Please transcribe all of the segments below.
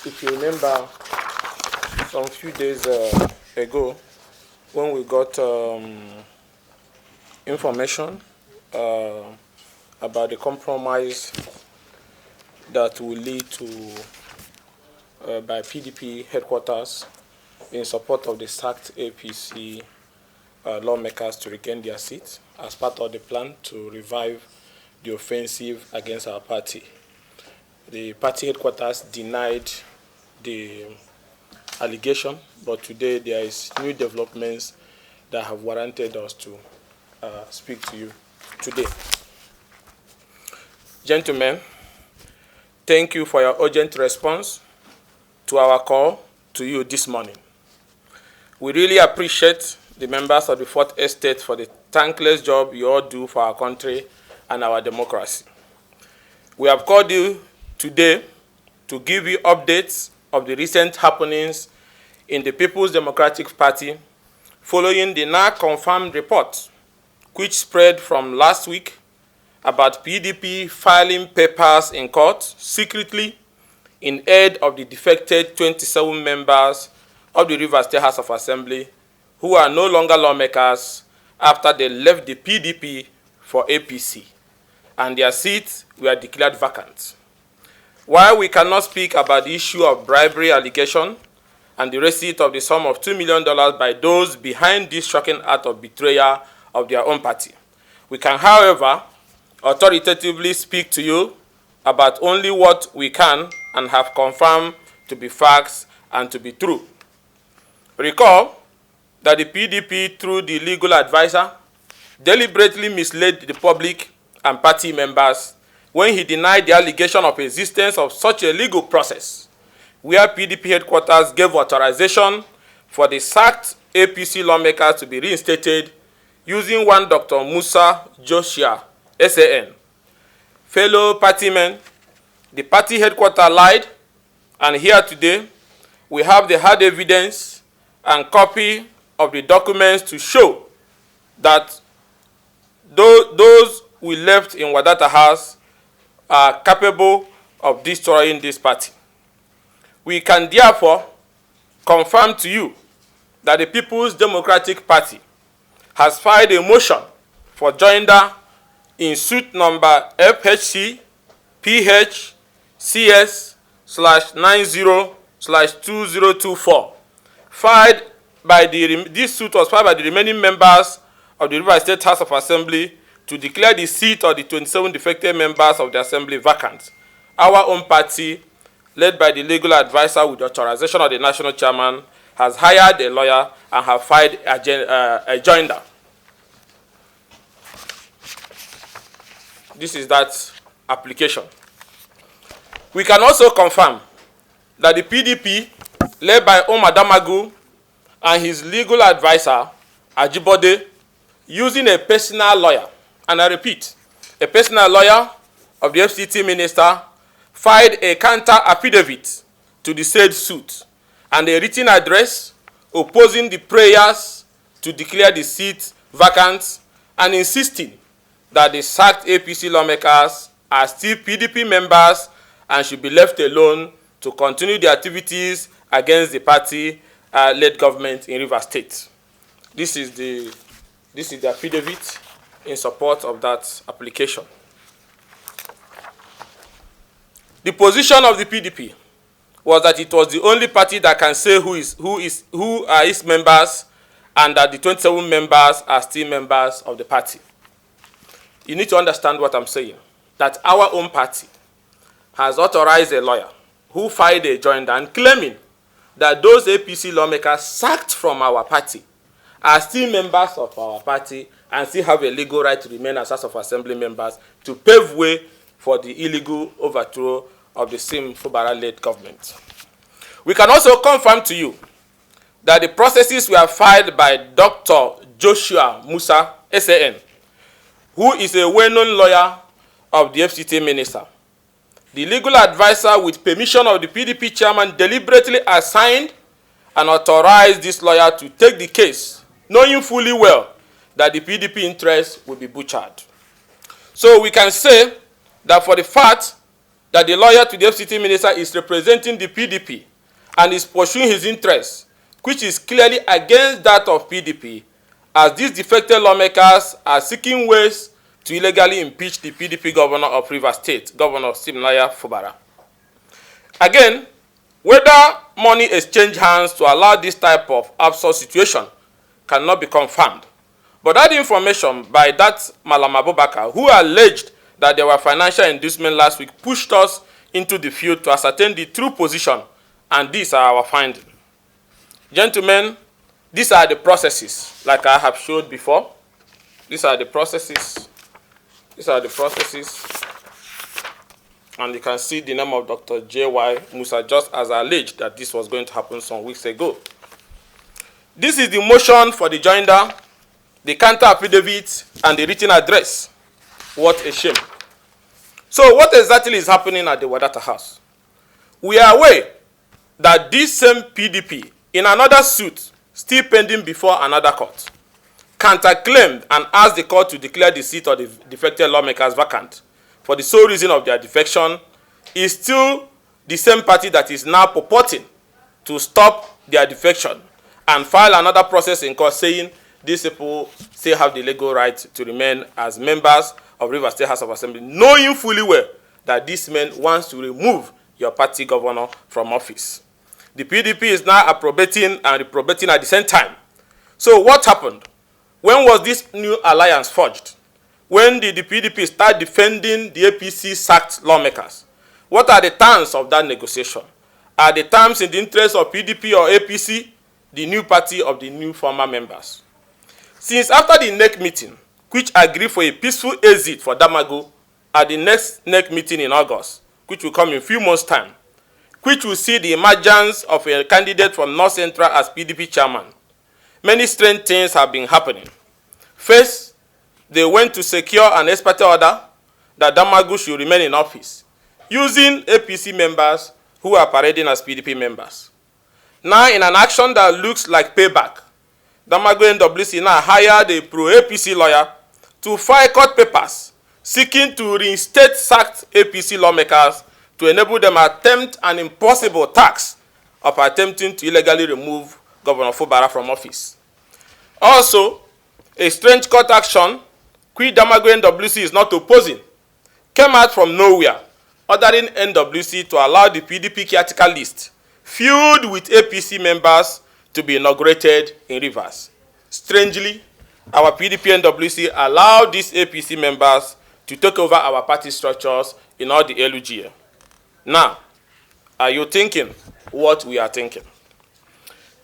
if you remember, some few days ago, when we got information about the compromise that will lead to by PDP headquarters in support of the sacked APC lawmakers to regain their seats as part of the plan to revive the offensive against our party. The party headquarters denied the allegation, but today there is new developments that have warranted us to speak to you today. Gentlemen, thank you for your urgent response to our call to you this morning. We really appreciate the members of the Fourth Estate for the thankless job you all do for our country and our democracy. We have called you today to give you updates of the recent happenings in the People's Democratic Party following the now confirmed report which spread from last week about PDP filing papers in court secretly in aid of the defected 27 members of the Rivers State House of Assembly who are no longer lawmakers after they left the PDP for APC, and their seats were declared vacant. While we cannot speak about the issue of bribery allegation and the receipt of the sum of $2 million by those behind this shocking act of betrayal of their own party, we can, however, authoritatively speak to you about only what we can and have confirmed to be facts and to be true. Recall that the PDP, through the legal advisor, deliberately misled the public and party members when he denied the allegation of existence of such a legal process, where PDP headquarters gave authorization for the sacked APC lawmakers to be reinstated using one Dr. Musa Joshua, SAN. Fellow partymen, the party headquarters lied, and here today we have the hard evidence and copy of the documents to show that those we left in Wadata House are capable of destroying this party. We can therefore confirm to you that the People's Democratic Party has filed a motion for joinder in suit number FHC PH CS/90/2024, this suit was filed by the remaining members of the Rivers State House of Assembly to declare the seat of the 27 defected members of the Assembly vacant. Our own party, led by the legal advisor with the authorization of the national chairman, has hired a lawyer and have filed a joinder. This is that application. We can also confirm that the PDP, led by Omar Damagu and his legal advisor, Ajibode, using a personal lawyer, and I repeat, a personal lawyer of the FCT minister, filed a counter affidavit to the said suit and a written address opposing the prayers to declare the seat vacant and insisting that the sacked APC lawmakers are still PDP members and should be left alone to continue their activities against the party-led government in Rivers State. This is the affidavit in support of that application. The position of the PDP was that it was the only party that can say who are its members, and that the 27 members are still members of the party. You need to understand what I'm saying, that our own party has authorized a lawyer who filed a joinder and claiming that those APC lawmakers sacked from our party are still members of our party and still have a legal right to remain as House of Assembly members to pave way for the illegal overthrow of the Sim Fubara-led government. We can also confirm to you that the processes were filed by Dr. Joshua Musa, SAN, who is a well-known lawyer of the FCT minister. The legal advisor, with permission of the PDP chairman, deliberately assigned and authorized this lawyer to take the case, knowing fully well that the PDP interest will be butchered. So we can say that for the fact that the lawyer to the FCT minister is representing the PDP and is pursuing his interests, which is clearly against that of PDP, as these defected lawmakers are seeking ways to illegally impeach the PDP governor of Rivers State, Governor Siminalayi Fubara. Again, whether money exchanged hands to allow this type of absurd situation cannot be confirmed. But that information by that Malam Abubakar, who alleged that there were financial inducements last week, pushed us into the field to ascertain the true position, and these are our findings. Gentlemen, these are the processes, like I have showed before. These are the processes. These are the processes. And you can see the name of Dr. J.Y. Musa, just as alleged that this was going to happen some weeks ago. This is the motion for the joinder, the counter affidavit, and the written address. What a shame. So what exactly is happening at the Wadata House? We are aware that this same PDP, in another suit, still pending before another court, counterclaimed and asked the court to declare the seat of the defected lawmakers vacant for the sole reason of their defection, is still the same party that is now purporting to stop their defection and file another process in court saying these people still have the legal right to remain as members of Rivers State House of Assembly, knowing fully well that this man wants to remove your party governor from office. The PDP is now approbating and reprobating at the same time. So what happened? When was this new alliance forged? When did the PDP start defending the APC sacked lawmakers? What are the terms of that negotiation? Are the terms in the interest of PDP or APC, the new party of the new former members? Since after the NEC meeting, which agreed for a peaceful exit for Damago at the next NEC meeting in August, which will come in a few months' time, which will see the emergence of a candidate from North Central as PDP chairman, many strange things have been happening. First, they went to secure an expert order that Damago should remain in office, using APC members who are parading as PDP members. Now, in an action that looks like payback, Damago NWC now hired a pro-APC lawyer to file court papers seeking to reinstate sacked APC lawmakers to enable them attempt an impossible task of attempting to illegally remove Governor Fubara from office. Also, a strange court action, which Damago NWC is not opposing, came out from nowhere, ordering NWC to allow the PDP caretaker list filled with APC members to be inaugurated in Rivers. Strangely, our PDP NWC allowed these APC members to take over our party structures in all the Alleges. Now, are you thinking what we are thinking?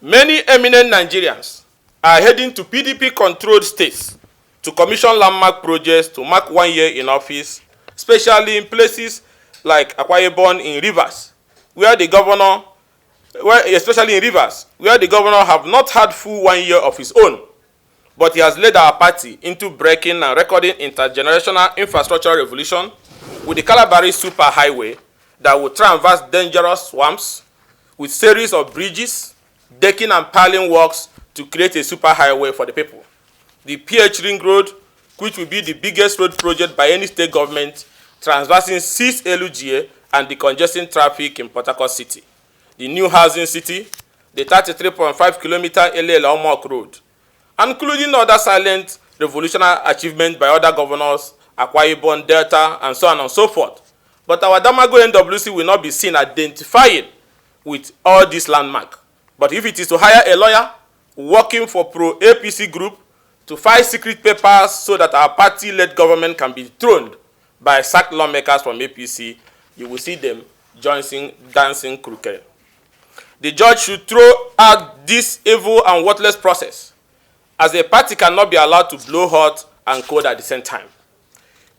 Many eminent Nigerians are heading to PDP-controlled states to commission landmark projects to mark 1 year in office, especially in places like Akwa Ibom in Rivers, where the governor, especially in Rivers, where the governor have not had full 1 year of his own, but he has led our party into breaking and recording intergenerational infrastructure revolution with the Calabari Super Highway that will traverse dangerous swamps with series of bridges, decking and piling works to create a super highway for the people. The PH Ring Road, which will be the biggest road project by any state government, traversing 6 Alleges and decongesting traffic in Port Harcourt City. The new housing city, the 33.5-kilometer Ele-Omok Road, including other silent revolutionary achievements by other governors, Akwa Ibom, Delta, and so on and so forth. But our Damago NWC will not be seen identifying with all this landmark. But if it is to hire a lawyer working for pro-APC group to file secret papers so that our party-led government can be dethroned by sacked lawmakers from APC, you will see them dancing crooked. The judge should throw out this evil and worthless process, as a party cannot be allowed to blow hot and cold at the same time.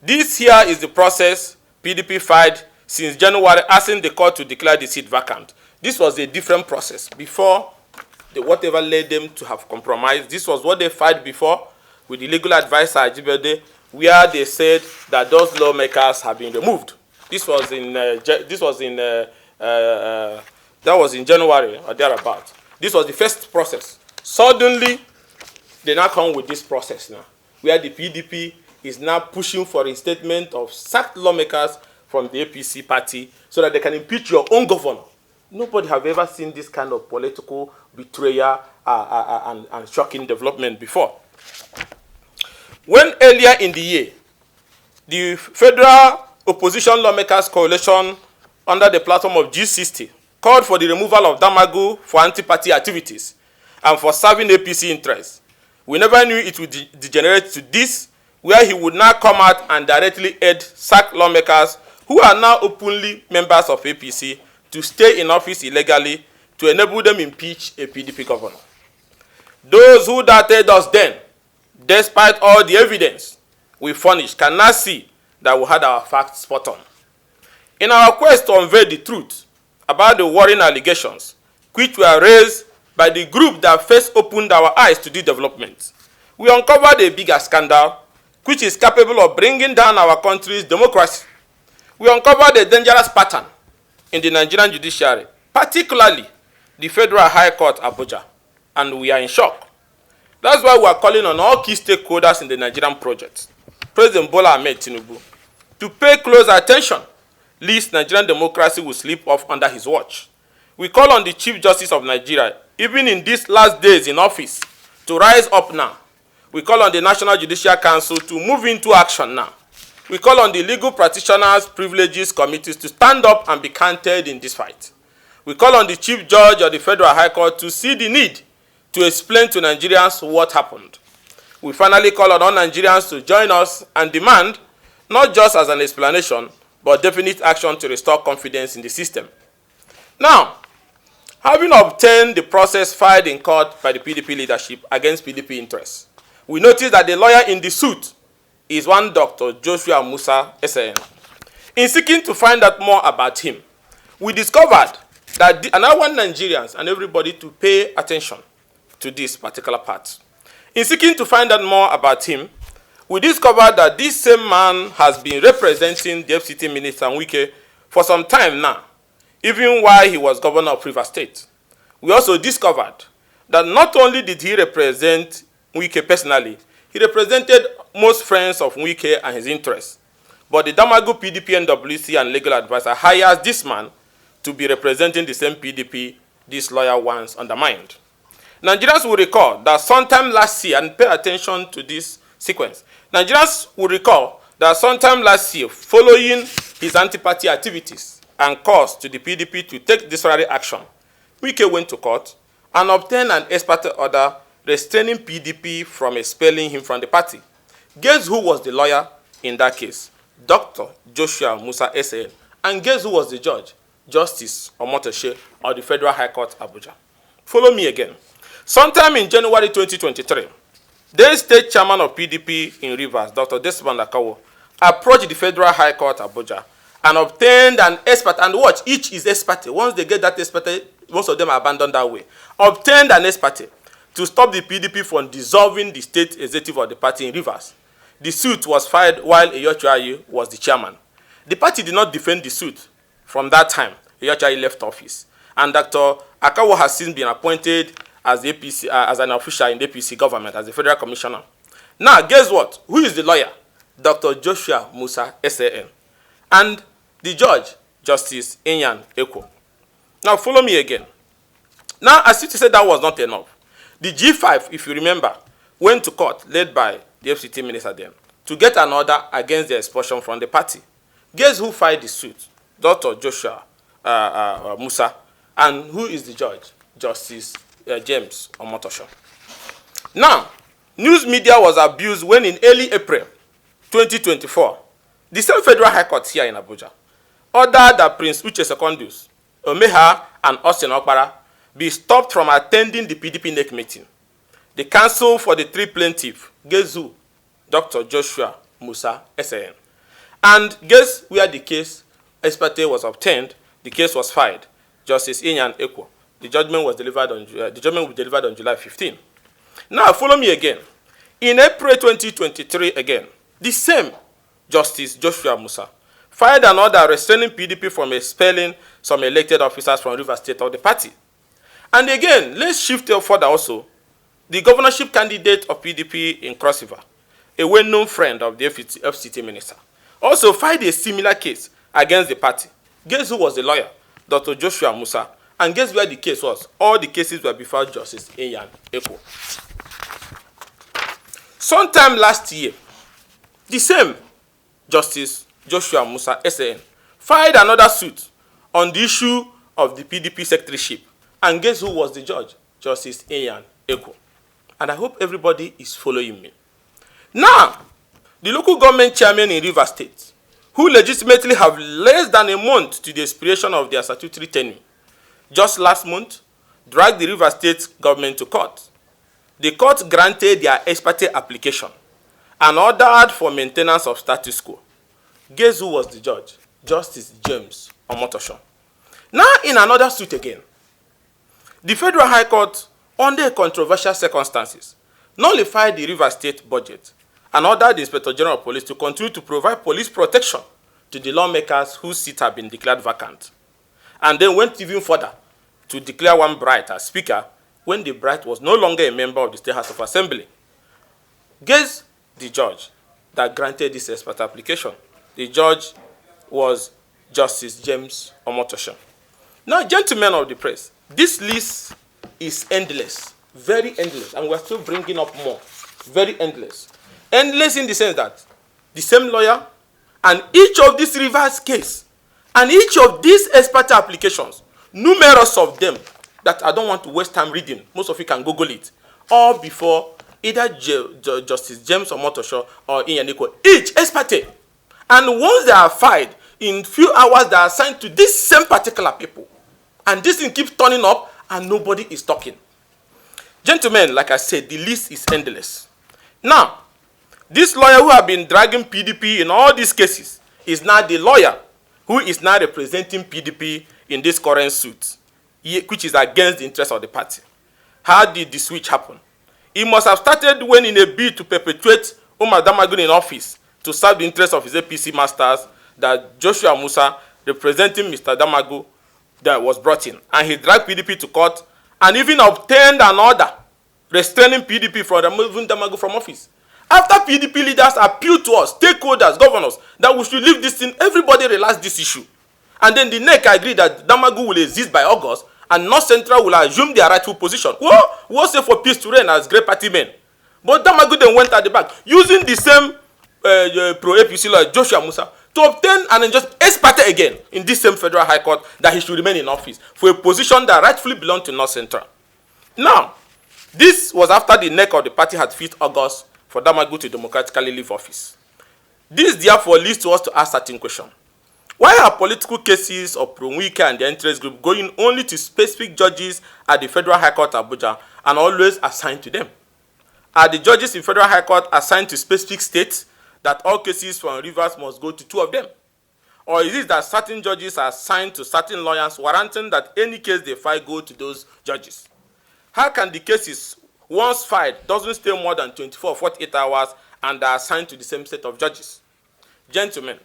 This here is the process PDP filed since January, asking the court to declare the seat vacant. This was a different process. Before, whatever led them to have compromised, this was what they filed before with the legal advisor Ajibade, where they said that those lawmakers have been removed. This was in that was in January or thereabout. This was the first process. Suddenly, they now come with this process now, where the PDP is now pushing for reinstatement of sacked lawmakers from the APC party so that they can impeach your own governor. Nobody have ever seen this kind of political betrayal and shocking development before. When earlier in the year, the Federal Opposition Lawmakers Coalition under the platform of G60 called for the removal of Damagu for anti-party activities and for serving APC interests, we never knew it would degenerate to this, where he would now come out and directly aid sack lawmakers who are now openly members of APC to stay in office illegally to enable them impeach a PDP governor. Those who doubted us then, despite all the evidence we furnished, can now see that we had our facts spot on. In our quest to unveil the truth about the worrying allegations, which were raised by the group that first opened our eyes to this development, we uncovered a bigger scandal which is capable of bringing down our country's democracy. We uncovered a dangerous pattern in the Nigerian judiciary, particularly the Federal High Court, Abuja, and we are in shock. That's why we are calling on all key stakeholders in the Nigerian project, President Bola Ahmed Tinubu, to pay close attention, lest Nigerian democracy will slip off under his watch. We call on the Chief Justice of Nigeria, even in these last days in office, to rise up now. We call on the National Judicial Council to move into action now. We call on the legal practitioners, privileges, committees to stand up and be counted in this fight. We call on the Chief Judge of the Federal High Court to see the need to explain to Nigerians what happened. We finally call on all Nigerians to join us and demand, not just as an explanation, but definite action to restore confidence in the system. Now, having obtained the process filed in court by the PDP leadership against PDP interests, we notice that the lawyer in the suit is one Dr. Joshua Musa SN. In seeking to find out more about him, we discovered that, and I want Nigerians and everybody to pay attention to this particular part. In seeking to find out more about him, we discovered that this same man has been representing the FCT Minister Wike for some time now, even while he was governor of Rivers State. We also discovered that not only did he represent Wike personally, he represented most friends of Wike and his interests. But the Damagu PDP NWC and legal advisor hires this man to be representing the same PDP this lawyer once undermined. Nigerians will recall that sometime last year, and pay attention to this sequence, Nigerians will recall that sometime last year, following his anti-party activities and calls to the PDP to take disciplinary action, Wike went to court and obtained an ex parte order restraining PDP from expelling him from the party. Guess who was the lawyer in that case? Dr. Joshua Musa SN. And guess who was the judge? Justice Omotoshe of the Federal High Court, Abuja. Follow me again. Sometime in January 2023, the state chairman of PDP in Rivers, Dr. Desmond Akawo, approached the Federal High Court, Abuja, and obtained an ex parte, and watch, each is ex parte. Once they get that ex parte, most of them are abandoned that way. Obtained an ex parte to stop the PDP from dissolving the state executive of the party in Rivers. The suit was filed while Eyochai was the chairman. The party did not defend the suit. From that time, Eyochai left office, and Dr. Akawo has since been appointed as the APC, as an official in the APC government, as the federal commissioner. Now, guess what? Who is the lawyer? Dr. Joshua Musa SAN. And the judge, Justice Inyan Eko. Now, follow me again. Now, as you said, that was not enough. The G5, if you remember, went to court, led by the FCT minister then, to get an order against the expulsion from the party. Guess who filed the suit? Dr. Joshua Musa. And who is the judge? Justice James Omotosho. Now, news media was abused when in early April 2024, the same Federal High Court here in Abuja ordered that Prince Uche Secondus, Omeha, and Austin Okpara be stopped from attending the PDP NEC meeting. The counsel for the three plaintiffs, guess who? Dr. Joshua Musa SAN. And guess where the case ex parte was obtained? The case was filed. Justice Inyan Eko. The judgment was delivered on July 15. Now, follow me again. In April 2023, again, the same Justice Joshua Musa filed an order restraining PDP from expelling some elected officers from Rivers State of the party. And again, let's shift further also. The governorship candidate of PDP in Cross River, a well-known friend of the FCT minister, also filed a similar case against the party. Guess who was the lawyer? Dr. Joshua Musa. And guess where the case was? All the cases were before Justice Ikenga. Sometime last year, the same Justice Joshua Musa, SAN, filed another suit on the issue of the PDP secretaryship. And guess who was the judge? Justice Ikenga. And I hope everybody is following me. Now, the local government chairman in Rivers State, who legitimately have less than a month to the expiration of their statutory tenure, just last month, dragged the Rivers State government to court. The court granted their ex parte application and ordered for maintenance of status quo. Guess who was the judge? Justice James Omotosho. Now, in another suit again, the Federal High Court, under controversial circumstances, nullified the Rivers State budget and ordered the Inspector General of Police to continue to provide police protection to the lawmakers whose seats have been declared vacant. And then went even further to declare one Bright as Speaker when the Bright was no longer a member of the State House of Assembly. Guess the judge that granted this expert application. The judge was Justice James Omotosho. Now, gentlemen of the press, this list is endless, very endless, and we're still bringing up more, very endless. Endless in the sense that the same lawyer and each of these Rivers case and each of these expert applications, numerous of them that I don't want to waste time reading, most of you can Google it, all before either Justice James Omotosho or Iyaniko, each expert. And once they are filed, in few hours they are assigned to this same particular people. And this thing keeps turning up and nobody is talking. Gentlemen, like I said, the list is endless. Now, this lawyer who have been dragging PDP in all these cases is now the lawyer who is now representing PDP in this current suit, which is against the interest of the party. How did the switch happen? It must have started when, in a bid to perpetuate Umar Damagum in office to serve the interest of his APC masters, that Joshua Musa, representing Mr. Damagum, that was brought in. And he dragged PDP to court and even obtained an order restraining PDP from removing Damagum from office. After PDP leaders appealed to us, stakeholders, governors, that we should leave this thing, everybody relaxed this issue. And then the NEC agreed that Damagum will exist by August and North Central will assume their rightful position. We'll say for peace to reign as great party men. But Damagum then went at the back, using the same pro-APC lawyer, Joshua Musa, to obtain an unjust ex parte again in this same Federal High Court that he should remain in office for a position that rightfully belonged to North Central. Now, this was after the neck of the party had fixed August for Damagum to democratically leave office. This therefore leads to us to ask certain question. Why are political cases of Pro-Wike and the interest group going only to specific judges at the Federal High Court Abuja and always assigned to them? Are the judges in Federal High Court assigned to specific states that all cases from Rivers must go to two of them? Or is it that certain judges are assigned to certain lawyers, warranting that any case they file go to those judges? How can the cases, once filed, doesn't stay more than 24 or 48 hours and are assigned to the same set of judges? Gentlemen,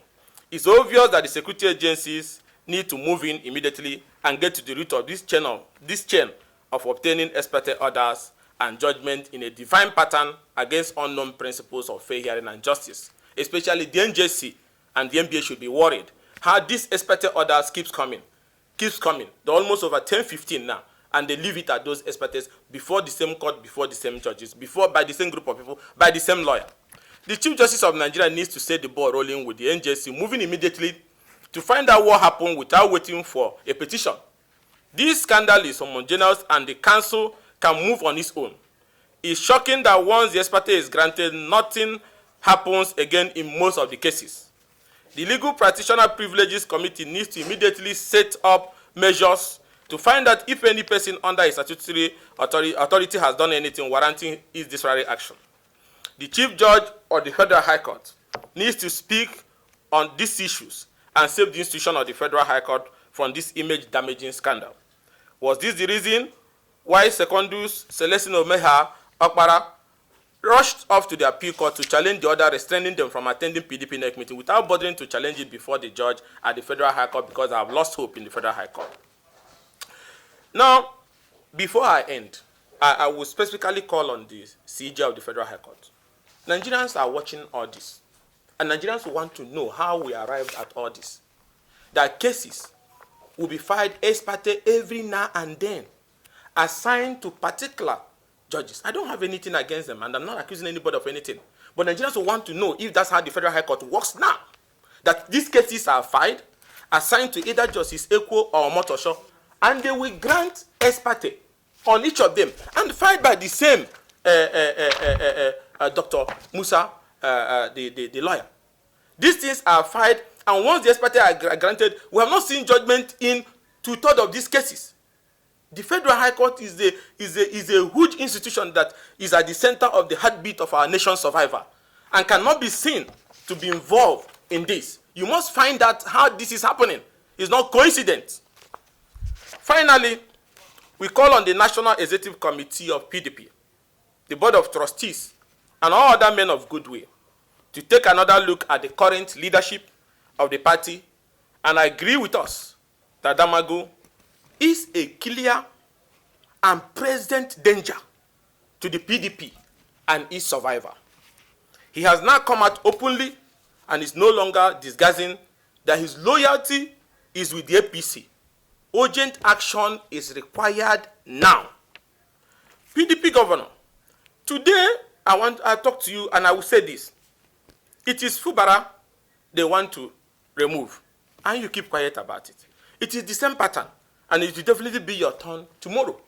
it's obvious that the security agencies need to move in immediately and get to the root of this chain of obtaining ex parte orders and judgment in a divine pattern against unknown principles of fair hearing and justice. Especially the NJC and the NBA should be worried how this ex parte orders keeps coming. They're almost over 10, 15 now, and they leave it at those ex partes before the same court, before the same judges, by the same group of people, by the same lawyer. The Chief Justice of Nigeria needs to set the ball rolling with the NJC, moving immediately to find out what happened without waiting for a petition. This scandal is homogeneous and the council can move on its own. It's shocking that once the ex parte is granted, nothing happens again in most of the cases. The Legal Practitioner Privileges Committee needs to immediately set up measures to find out if any person under a statutory authority has done anything warranting his disciplinary action. The Chief Judge of the Federal High Court needs to speak on these issues and save the institution of the Federal High Court from this image-damaging scandal. Was this the reason why Secondus Celestino Meha Okpara rushed off to the appeal court to challenge the order restraining them from attending PDP NEC meeting without bothering to challenge it before the judge at the Federal High Court because I have lost hope in the Federal High Court? Now, before I end, I will specifically call on the CJ of the Federal High Court. Nigerians are watching all this, and Nigerians want to know how we arrived at all this. that cases will be filed ex parte every now and then, assigned to particular judges. I don't have anything against them, and I'm not accusing anybody of anything. But Nigerians will want to know if that's how the Federal High Court works now. That these cases are filed, assigned to either Justice Ekwo or Motosho, and they will grant ex parte on each of them, and filed by the same Dr. Musa, the lawyer. These things are filed, and once the ex parte are granted, we have not seen judgment in 2/3 of these cases. The Federal High Court is a huge institution that is at the center of the heartbeat of our nation's survival and cannot be seen to be involved in this. You must find out how this is happening. It's not coincidence. Finally, we call on the National Executive Committee of PDP, the Board of Trustees, and all other men of goodwill to take another look at the current leadership of the party and agree with us that Damagu is a clear and present danger to the PDP and its survival. He has now come out openly and is no longer disguising that his loyalty is with the APC. Urgent action is required now. PDP governor, today I talk to you and I will say this. It is Fubara they want to remove, and you keep quiet about it. It is the same pattern, and it will definitely be your turn tomorrow.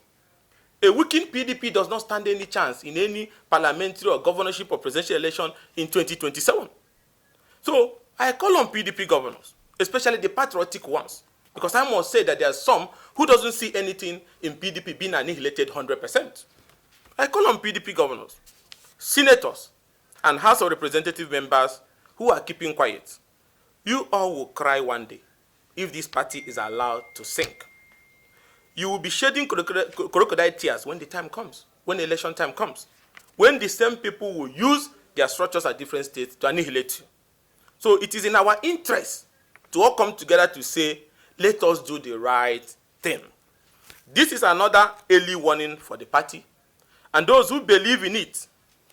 A weakened PDP does not stand any chance in any parliamentary or governorship or presidential election in 2027. So I call on PDP governors, especially the patriotic ones, because I must say that there are some who doesn't see anything in PDP being annihilated 100%. I call on PDP governors, senators, and House of Representative members who are keeping quiet. You all will cry one day if this party is allowed to sink. You will be shedding crocodile tears when the time comes, when the election time comes, when the same people will use their structures at different states to annihilate you. So it is in our interest to all come together to say, let us do the right thing. This is another early warning for the party and those who believe in it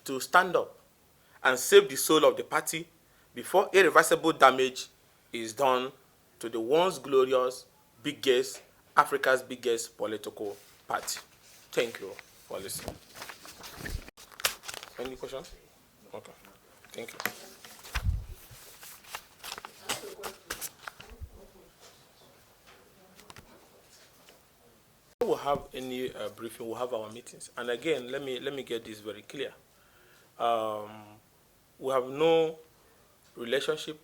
to stand up and save the soul of the party before irreversible damage is done to the once glorious, biggest, Africa's biggest political party. Thank you for listening. Any questions? Okay. Thank you. We'll have any briefing, we'll have our meetings. And again, let me get this very clear. We have no relationship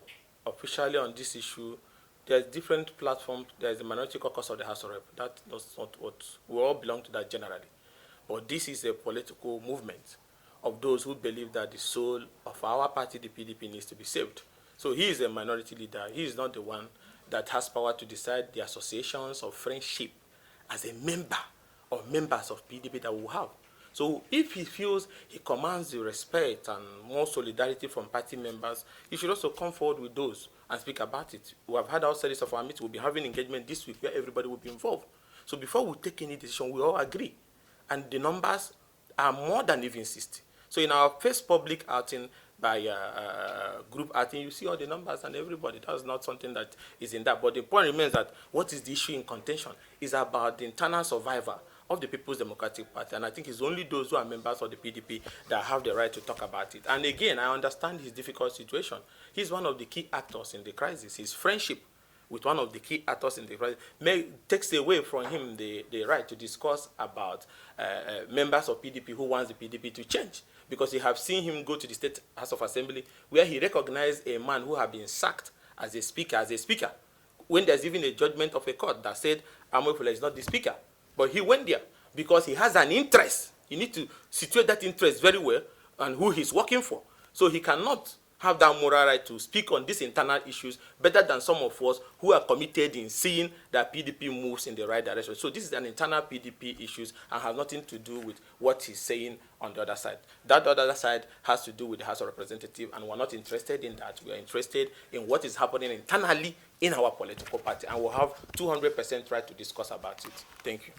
officially on this issue. There's different platforms. There's the Minority Caucus of the House of Rep. That's not what we all belong to that generally. But this is a political movement of those who believe that the soul of our party, the PDP, needs to be saved. So he is a minority leader. He is not the one that has power to decide the associations of friendship as a member or members of PDP that we have. So if he feels he commands the respect and more solidarity from party members, he should also come forward with those and speak about it. We have had our series of our meetings. We'll be having engagement this week where everybody will be involved. So before we take any decision, we all agree. And the numbers are more than even 60. So in our first public outing by group outing, you see all the numbers and everybody. That's not something that is in that. But the point remains that what is the issue in contention is about the internal survival of the People's Democratic Party. And I think it's only those who are members of the PDP that have the right to talk about it. And again, I understand his difficult situation. He's one of the key actors in the crisis. His friendship with one of the key actors in the crisis takes away from him the right to discuss about members of PDP who wants the PDP to change. Because you have seen him go to the State House of Assembly where he recognized a man who had been sacked as a speaker, when there's even a judgment of a court that said Amoyefula is not the speaker. But he went there because he has an interest. You need to situate that interest very well and who he's working for. So he cannot have that moral right to speak on these internal issues better than some of us who are committed in seeing that PDP moves in the right direction. So this is an internal PDP issues and has nothing to do with what he's saying on the other side. That other side has to do with the House of Representatives, and we're not interested in that. We are interested in what is happening internally in our political party, and we'll have 200% right to discuss about it. Thank you.